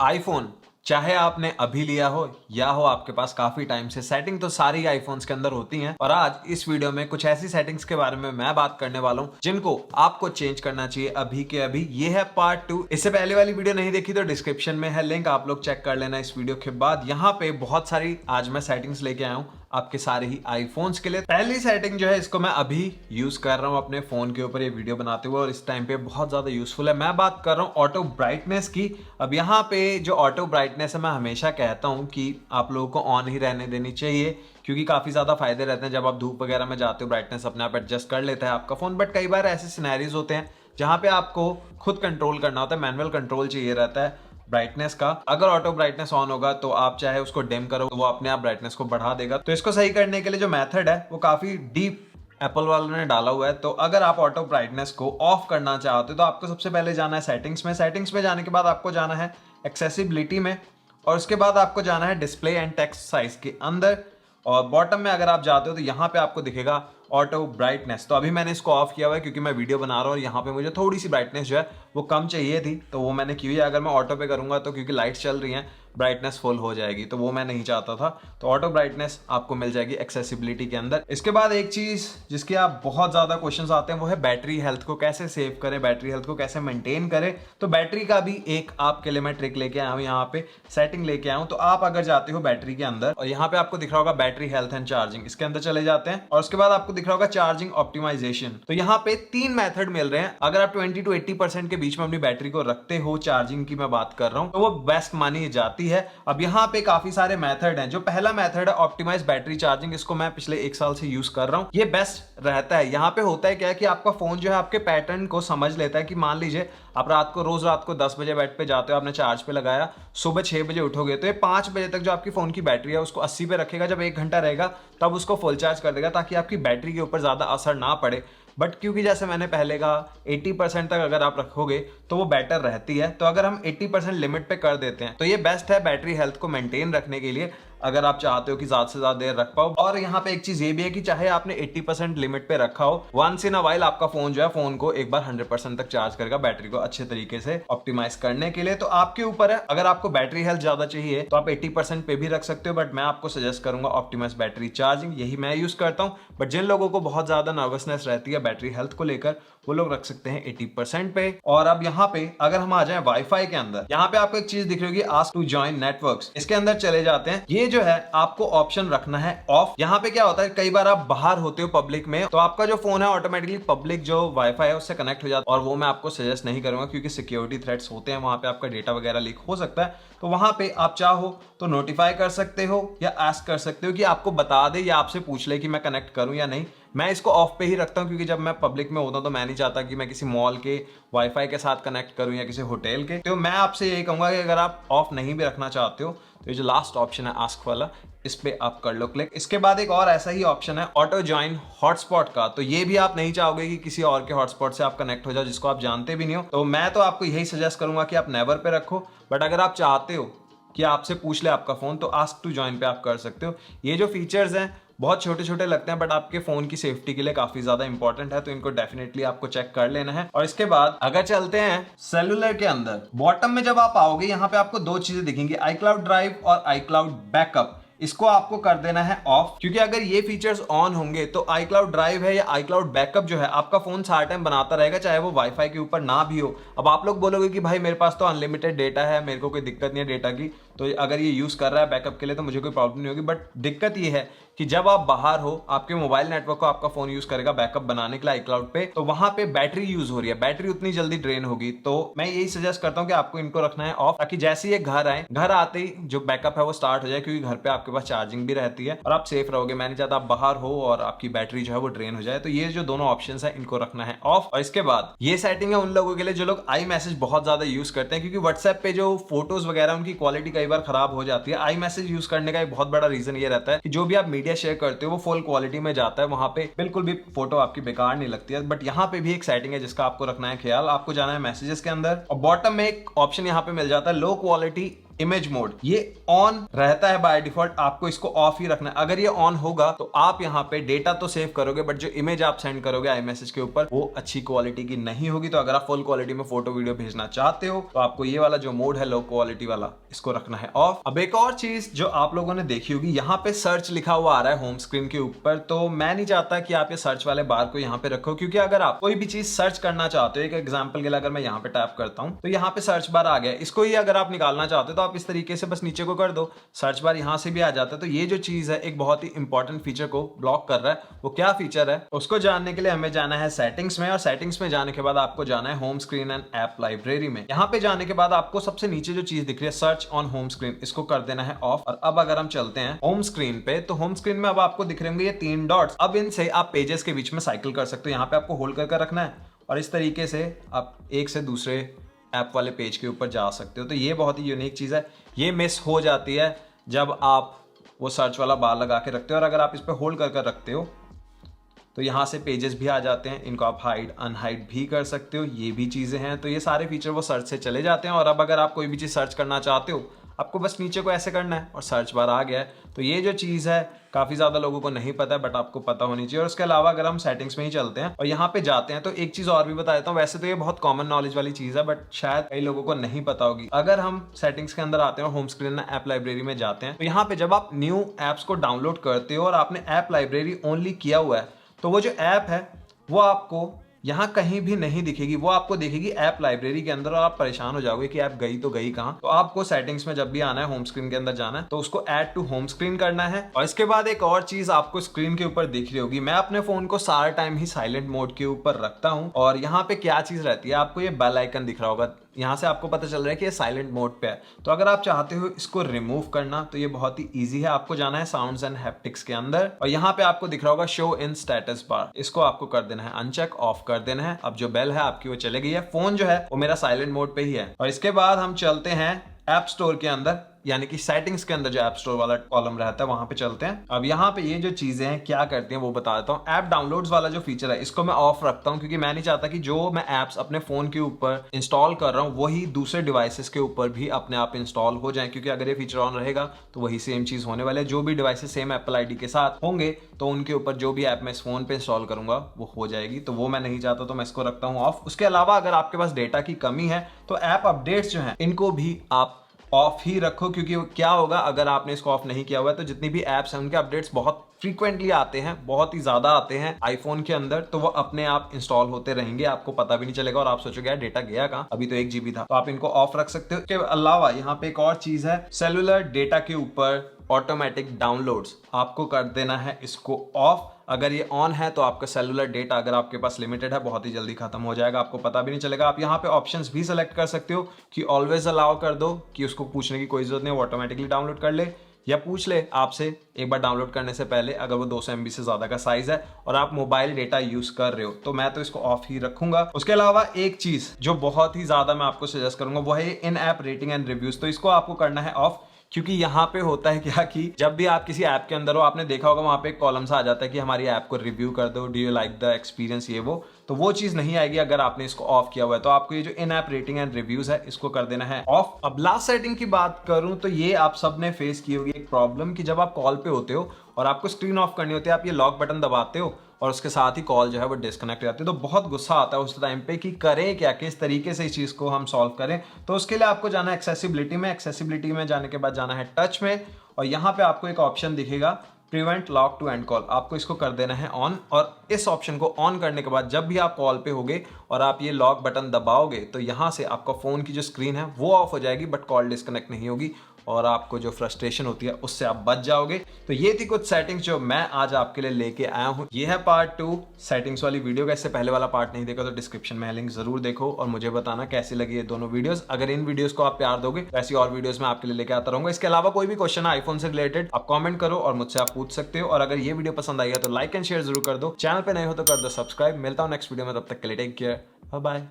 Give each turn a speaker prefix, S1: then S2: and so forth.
S1: IPhone चाहे आपने अभी लिया हो या हो आपके पास काफी टाइम से, सेटिंग तो सारी आईफोन्स के अंदर होती हैं। और आज इस वीडियो में कुछ ऐसी सेटिंग्स के बारे में मैं बात करने वाला हूं जिनको आपको चेंज करना चाहिए अभी के अभी। ये है पार्ट 2। इससे पहले वाली वीडियो नहीं देखी तो डिस्क्रिप्शन में है लिंक, आप लोग चेक कर लेना इस वीडियो के बाद। यहाँ पे बहुत सारी आज मैं सेटिंग्स लेके आया हूं आपके सारे ही आईफोन्स के लिए। पहली सेटिंग जो है इसको मैं अभी यूज कर रहा हूं अपने फोन के ऊपर ये वीडियो बनाते हुए और इस टाइम पे बहुत ज्यादा यूजफुल है। मैं बात कर रहा हूं ऑटो ब्राइटनेस की। अब यहाँ पे जो ऑटो ब्राइटनेस है मैं हमेशा कहता हूं कि आप लोगों को ऑन ही रहने देनी चाहिए, क्योंकि काफी ज्यादा फायदे रहते हैं। जब आप धूप वगैरह में जाते हो ब्राइटनेस अपने आप एडजस्ट कर लेता है आपका फोन, बट कई बार ऐसे सिनेरियोज होते हैं जहां पे आपको खुद कंट्रोल करना होता है, मैनुअल कंट्रोल चाहिए रहता है ब्राइटनेस का। अगर ऑटो ब्राइटनेस ऑन होगा तो आप चाहे उसको डिम करो तो वो अपने आप ब्राइटनेस को बढ़ा देगा। तो इसको सही करने के लिए जो मेथड है वो काफी डीप एप्पल वालों ने डाला हुआ है। तो अगर आप ऑटो ब्राइटनेस को ऑफ करना चाहते हो तो आपको सबसे पहले जाना है सेटिंग्स में। सेटिंग्स में जाने के बाद आपको जाना है एक्सेसिबिलिटी में और उसके बाद आपको जाना है डिस्प्ले एंड टेक्स्ट साइज के अंदर। और बॉटम में अगर आप जाते हो तो यहाँ पे आपको दिखेगा ऑटो ब्राइटनेस। तो अभी मैंने इसको ऑफ किया हुआ है क्योंकि मैं वीडियो बना रहा हूँ और यहाँ पे मुझे थोड़ी सी ब्राइटनेस जो है वो कम चाहिए थी, तो वो मैंने की हुई है। अगर मैं ऑटो पे करूंगा तो क्योंकि लाइट्स चल रही हैं ब्राइटनेस फुल हो जाएगी, तो वो मैं नहीं चाहता था। तो ऑटो ब्राइटनेस आपको मिल जाएगी एक्सेसिबिलिटी के अंदर। इसके बाद एक चीज जिसके आप बहुत ज्यादा क्वेश्चंस आते हैं वो है बैटरी हेल्थ को कैसे सेव करें, बैटरी हेल्थ को कैसे मेंटेन करें। तो बैटरी का भी एक आपके लिए मैं ट्रिक लेके आया हूँ, यहाँ पे सेटिंग लेके आया हूँ। तो आप अगर जाते हो बैटरी के अंदर और यहाँ पे आपको दिख रहा होगा बैटरी हेल्थ एंड चार्जिंग, इसके अंदर चले जाते हैं और उसके बाद आपको दिख रहा होगा चार्जिंग ऑप्टिमाइजेशन। तो यहाँ पे 3 मेथड मिल रहे हैं। अगर आप 20 to 80% के बीच में अपनी बैटरी को रखते हो, चार्जिंग की मैं बात कर रहा हूं, तो वो बेस्ट मानी जाती है। अब यहाँ पे काफी सारे मेथड हैं। जो पहला मेथड है ऑप्टिमाइज बैटरी चार्जिंग, इसको मैं पिछले 1 साल से यूज कर रहा हूं। ये बेस्ट रहता है। यहाँ पे होता है क्या है कि आपका फोन जो है आपके पैटर्न को समझ लेता है कि मान लीजिए आप रोज रात को 10 बजे बेड पे जाते हो, आपने चार्ज पे लगाया, सुबह 6 बजे उठोगे तो ये 5 बजे तक जो आपकी फोन की बैटरी है उसको 80 पे रखेगा। जब 1 घंटा रहेगा तब उसको फुल चार्ज कर देगा ताकि आपकी बैटरी के ऊपर ज्यादा असर ना पड़े। बट क्योंकि जैसे मैंने पहले कहा 80% तक अगर आप रखोगे तो वो बेटर रहती है। तो अगर हम 80% लिमिट पे कर देते हैं तो ये बेस्ट है बैटरी हेल्थ को मेंटेन रखने के लिए, अगर आप चाहते हो कि ज्यादा से ज्यादा देर रख पाओ। और यहाँ पे एक चीज ये भी है कि चाहे आपने 80% लिमिट पे रखा हो, वंस इन अ वाइल आपका फोन जो है फोन को एक बार 100% तक चार्ज करेगा बैटरी को अच्छे तरीके से ऑप्टिमाइज करने के लिए। तो आपके ऊपर है, अगर आपको बैटरी हेल्थ ज्यादा चाहिए तो आप 80% पे भी रख सकते हो, बट मैं आपको सजेस्ट करूंगा ऑप्टिमाइज बैटरी चार्जिंग, यही मैं यूज करता हूँ। बट जिन लोगों को बहुत ज्यादा नर्वसनेस रहती है बैटरी हेल्थ को लेकर, वो लोग रख सकते हैं 80% पे। और अब यहाँ पे अगर हम आ जाए वाईफाई के अंदर, यहाँ पे आपको एक चीज दिख रही होगी आस्क टू जॉइन नेटवर्क्स, इसके अंदर चले जाते हैं। ये जो है आपको ऑप्शन रखना है ऑफ। यहाँ पे क्या होता है, कई बार आप बाहर होते हो पब्लिक में तो आपका जो फोन है ऑटोमेटिकली पब्लिक जो वाईफाई है उससे कनेक्ट हो जाता है, और वो मैं आपको सजेस्ट नहीं करूंगा क्योंकि सिक्योरिटी थ्रेट्स होते हैं, वहां पे आपका डेटा वगैरह लीक हो सकता है। तो वहां पे आप चाहो तो नोटिफाई कर सकते हो या आस्क कर सकते हो कि आपको बता दे या आपसे पूछ ले कि मैं कनेक्ट करूं या नहीं। मैं इसको ऑफ पे ही रखता हूं क्योंकि जब मैं पब्लिक में होता हूं तो मैं नहीं चाहता कि मैं किसी मॉल के वाईफाई के साथ कनेक्ट करूं या किसी होटल के। तो मैं आपसे यही कहूंगा कि अगर आप ऑफ नहीं भी रखना चाहते हो तो ये जो लास्ट ऑप्शन है आस्क वाला, इस पे आप कर लो क्लिक। इसके बाद एक और ऐसा ही ऑप्शन है ऑटो ज्वाइन हॉटस्पॉट का। तो ये भी आप नहीं चाहोगे कि किसी और के हॉटस्पॉट से आप कनेक्ट हो जाओ जिसको आप जानते भी नहीं हो, तो मैं तो आपको यही सजेस्ट करूंगा कि आप नेवर पे रखो। बट अगर आप चाहते हो कि आपसे पूछ ले आपका फोन तो आस्क टू ज्वाइन पे आप कर सकते हो। ये जो फीचर्स हैं बहुत छोटे छोटे लगते हैं बट आपके फोन की सेफ्टी के लिए काफी ज्यादा इंपॉर्टेंट है, तो इनको डेफिनेटली आपको चेक कर लेना है। और इसके बाद अगर चलते हैं सेलुलर के अंदर, बॉटम में जब आप आओगे यहाँ पे आपको 2 चीजें दिखेंगी, iCloud ड्राइव और iCloud बैकअप। इसको आपको कर देना है ऑफ, क्योंकि अगर ये फीचर्स ऑन होंगे तो iCloud ड्राइव है या iCloud बैकअप जो है आपका फोन सारा टाइम बनाता रहेगा, चाहे वो वाईफाई के ऊपर ना भी हो। अब आप लोग बोलोगे कि भाई मेरे पास तो अनलिमिटेड डेटा है, मेरे को कोई दिक्कत नहीं है डेटा की, तो अगर ये यूज कर रहा है बैकअप के लिए तो मुझे कोई प्रॉब्लम नहीं होगी। बट दिक्कत ये है कि जब आप बाहर हो, आपके मोबाइल नेटवर्क को आपका फोन यूज करेगा बैकअप बनाने के लिए iCloud पे, तो वहां पे बैटरी यूज हो रही है, बैटरी उतनी जल्दी ड्रेन होगी। तो मैं यही सजेस्ट करता हूं कि आपको इनको रखना है ऑफ, ताकि जैसे ये घर आए, घर आते ही जो बैकअप है वो स्टार्ट हो जाए, क्योंकि घर पे आपके पास चार्जिंग भी रहती है और आप सेफ रहोगे। मैं नहीं चाहता आप बाहर हो और आपकी बैटरी जो है वो ड्रेन हो जाए। तो ये जो दोनों ऑप्शन है इनको रखना है ऑफ। और इसके बाद ये सेटिंग है उन लोगों के लिए जो लोग आई मैसेज बहुत ज्यादा यूज करते हैं, क्योंकि व्हाट्सएप पे जो फोटोज वगैरह उनकी क्वालिटी कई बार खराब हो जाती है। आई मैसेज यूज करने का एक बहुत बड़ा रीजन ये रहता है कि जो भी आप मीडिया शेयर करते हो वो फुल क्वालिटी में जाता है, वहां पे बिल्कुल भी फोटो आपकी बेकार नहीं लगती है। बट यहाँ पे भी एक सेटिंग है जिसका आपको रखना है ख्याल। आपको जाना है मैसेजेस के अंदर और बॉटम में एक ऑप्शन यहाँ पे मिल जाता है लो क्वालिटी इमेज मोड, ये ऑन रहता है बाय डिफॉल्ट, आपको इसको ऑफ ही रखना है। अगर ये ऑन होगा तो आप यहाँ पे डेटा तो सेव करोगे, बट जो इमेज आप सेंड करोगे iMessage के ऊपर वो अच्छी क्वालिटी की नहीं होगी। तो अगर आप फुल क्वालिटी में फोटो वीडियो भेजना चाहते हो तो आपको ये वाला जो मोड है लो क्वालिटी वाला, इसको रखना है ऑफ। अब एक और चीज जो आप लोगों ने देखी होगी, यहाँ पे सर्च लिखा हुआ आ रहा है होम स्क्रीन के ऊपर, तो मैं नहीं चाहता कि आप ये सर्च वाले बार को यहाँ पे रखो, क्योंकि अगर आप कोई भी चीज सर्च करना चाहते हो, एक एग्जांपल के लिए अगर मैं यहाँ पे टैप करता हूँ तो यहाँ पे सर्च बार आ गया, इसको ही अगर आप निकालना चाहते हो तो आप इस तरीके से बस नीचे को कर दो, सर्च बार यहाँ से भी आ जाता है। तो ये जो चीज है एक बहुत ही इंपॉर्टेंट फीचर को ब्लॉक कर रहा है। वो क्या फीचर है उसको जानने के लिए हमें जाना है सेटिंग्स में, और सेटिंग्स में जाने के बाद आपको जाना है home screen and app library में। यहाँ पे जाने के बाद आपको सबसे नीचे जो चीज दिख रही है सर्च ऑन होम स्क्रीन, इसको कर देना है ऑफ। और अब अगर हम चलते हैं होम स्क्रीन पे, तो होम स्क्रीन में अब आपको दिख रहे होंगे ये 3 डॉट्स। अब इनसे आप पेजेस के बीच में साइकिल कर सकते हो, यहाँ पे आपको होल्ड कर रखना है और इस तरीके से आप एक से दूसरे ऐप वाले पेज के ऊपर जा सकते हो। तो ये बहुत ही यूनिक चीज है, ये मिस हो जाती है जब आप वो सर्च वाला बार लगा के रखते हो। और अगर आप इस पे होल्ड कर रखते हो तो यहाँ से पेजेस भी आ जाते हैं, इनको आप हाइड अनहाइड भी कर सकते हो, ये भी चीजें हैं। तो ये सारे फीचर वो सर्च से चले जाते हैं। और अब अगर आप कोई भी चीज सर्च करना चाहते हो, आपको बस नीचे को ऐसे करना है और सर्च बार आ गया है। तो ये जो चीज है काफी ज्यादा लोगों को नहीं पता है, बट आपको पता होनी चाहिए। और उसके अलावा अगर हम सेटिंग्स में ही चलते हैं और यहाँ पे जाते हैं तो एक चीज और भी बता देता हूँ। वैसे तो ये बहुत कॉमन नॉलेज वाली चीज है, बट शायद कई लोगों को नहीं पता होगी। अगर हम सेटिंग्स के अंदर आते हैं और होम स्क्रीन ऐप लाइब्रेरी में जाते हैं, तो यहाँ पे जब आप न्यू एप्स को डाउनलोड करते हो और आपने ऐप लाइब्रेरी ओनली किया हुआ है, तो वो जो ऐप है वो आपको यहाँ कहीं भी नहीं दिखेगी, वो आपको दिखेगी ऐप लाइब्रेरी के अंदर। और आप परेशान हो जाओगे कि ऐप गई तो गई कहाँ। तो आपको सेटिंग्स में जब भी आना है, होम स्क्रीन के अंदर जाना है, तो उसको ऐड टू होम स्क्रीन करना है। और इसके बाद एक और चीज आपको स्क्रीन के ऊपर दिख रही होगी, मैं अपने फोन को सारा टाइम ही साइलेंट मोड के ऊपर रखता हूँ। और यहाँ पे क्या चीज रहती है, आपको ये बेल आइकन दिख रहा होगा, यहाँ से आपको पता चल रहा है कि ये साइलेंट मोड पे है। तो अगर आप चाहते हो इसको रिमूव करना तो ये बहुत ही इजी है। आपको जाना है साउंड्स एंड हैप्टिक्स के अंदर और यहाँ पे आपको दिख रहा होगा शो इन स्टेटस बार, इसको आपको कर देना है अनचेक, ऑफ कर देना है। अब जो बेल है आपकी वो चले गई है, फोन जो है वो मेरा साइलेंट मोड पे ही है। और इसके बाद हम चलते हैं ऐप स्टोर के अंदर, यानी कि सेटिंग्स के अंदर जो ऐप स्टोर वाला कॉलम रहता है वहां पे चलते हैं। अब यहाँ पे ये जो चीजें हैं क्या करती हैं वो बता देता हूँ। ऐप डाउनलोड्स वाला जो फीचर है इसको मैं ऑफ रखता हूँ, क्योंकि मैं नहीं चाहता कि जो मैं एप्स अपने फोन के ऊपर इंस्टॉल कर रहा हूँ वही दूसरे डिवाइसेस के ऊपर भी अपने आप इंस्टॉल हो जाए। क्योंकि अगर ये फीचर ऑन रहेगा तो वही सेम चीज होने वाला है, जो भी डिवाइसेस सेम एप्पल आईडी के साथ होंगे तो उनके ऊपर जो भी ऐप मैं इस फोन पे इंस्टॉल करूंगा वो हो जाएगी। तो वो मैं नहीं चाहता, तो मैं इसको रखता हूँ ऑफ। उसके अलावा अगर आपके पास डेटा की कमी है तो ऐप अपडेट्स जो है इनको भी आप ऑफ ही रखो, क्योंकि क्या होगा अगर आपने इसको ऑफ नहीं किया हुआ है तो जितनी भी एप्स हैं उनके अपडेट्स बहुत फ्रीक्वेंटली आते हैं, बहुत ही ज्यादा आते हैं आईफोन के अंदर, तो वो अपने आप इंस्टॉल होते रहेंगे, आपको पता भी नहीं चलेगा और आप सोचोगे यार डेटा गया कहाँ, अभी तो 1 GB था। तो आप इनको ऑफ रख सकते हो। इसके अलावा यहाँ पे एक और चीज है, सेलुलर डेटा के ऊपर ऑटोमेटिक डाउनलोड्स, आपको कर देना है इसको ऑफ। अगर ये ऑन है तो आपका सेलुलर डेटा अगर आपके पास लिमिटेड है बहुत ही जल्दी खत्म हो जाएगा, आपको पता भी नहीं चलेगा। आप यहाँ पे ऑप्शंस भी सेलेक्ट कर सकते हो कि ऑलवेज अलाउ कर दो, कि उसको पूछने की कोई जरूरत नहीं, वो ऑटोमेटिकली डाउनलोड कर ले, या पूछ ले आपसे एक बार डाउनलोड करने से पहले अगर वो 200 MB से ज्यादा का साइज है और आप मोबाइल डेटा यूज कर रहे हो। तो मैं तो इसको ऑफ ही रखूंगा। उसके अलावा एक चीज जो बहुत ही ज्यादा मैं आपको सजेस्ट करूंगा वो है इन ऐप रेटिंग एंड रिव्यूज, तो इसको आपको करना है ऑफ। क्योंकि यहाँ पे होता है क्या कि जब भी आप किसी ऐप के अंदर हो, आपने देखा होगा वहां पे एक कॉलम सा आ जाता है कि हमारी ऐप को रिव्यू कर दो, do you like the experience, ये वो, तो वो चीज नहीं आएगी अगर आपने इसको ऑफ किया हुआ है। तो आपको ये जो इन ऐप रेटिंग एंड रिव्यूज है इसको कर देना है ऑफ। अब लास्ट सेटिंग की बात करूं तो ये आप सबने फेस की होगी एक प्रॉब्लम कि जब आप कॉल पे होते हो और आपको स्क्रीन ऑफ करनी होती है, आप ये लॉक बटन दबाते हो और उसके साथ ही कॉल जो है वो डिस्कनेक्ट हो जाती है। तो बहुत गुस्सा आता है उस टाइम पे कि करें क्या, किस तरीके से इस चीज को हम सॉल्व करें। तो उसके लिए आपको जाना है एक्सेसिबिलिटी में, एक्सेसिबिलिटी में जाने के बाद जाना है टच में, और यहाँ पे आपको एक ऑप्शन दिखेगा prevent lock to end call, आपको इसको कर देना है ऑन। और इस ऑप्शन को ऑन करने के बाद जब भी आप कॉल पे होगे और आप ये लॉक बटन दबाओगे तो यहाँ से आपका फोन की जो स्क्रीन है वो ऑफ हो जाएगी, बट कॉल डिस्कनेक्ट नहीं होगी और आपको जो फ्रस्ट्रेशन होती है उससे आप बच जाओगे। तो ये थी कुछ सेटिंग्स जो मैं आज आपके लिए लेके आया हूँ। ये है पार्ट 2 सेटिंग्स वाली वीडियो का। इससे पहले वाला पार्ट नहीं देखा तो डिस्क्रिप्शन में लिंक जरूर देखो और मुझे बताना कैसी लगी ये दोनों वीडियोस। अगर इन वीडियोस को आप प्यार दोगे तो ऐसी और वीडियोस मैं आपके लिए लेके आता रहूंगा। इसके अलावा कोई भी क्वेश्चन है आईफोन से रिलेटेड आप कमेंट करो और मुझसे आप पूछ सकते हो। और अगर ये वीडियो पसंद आई है तो लाइक एंड शेयर जरूर कर दो, चैनल पे नए हो तो कर दो सब्सक्राइब। मिलता हूँ नेक्स्ट वीडियो में, तब तक के लिए टेक केयर, बाय बाय।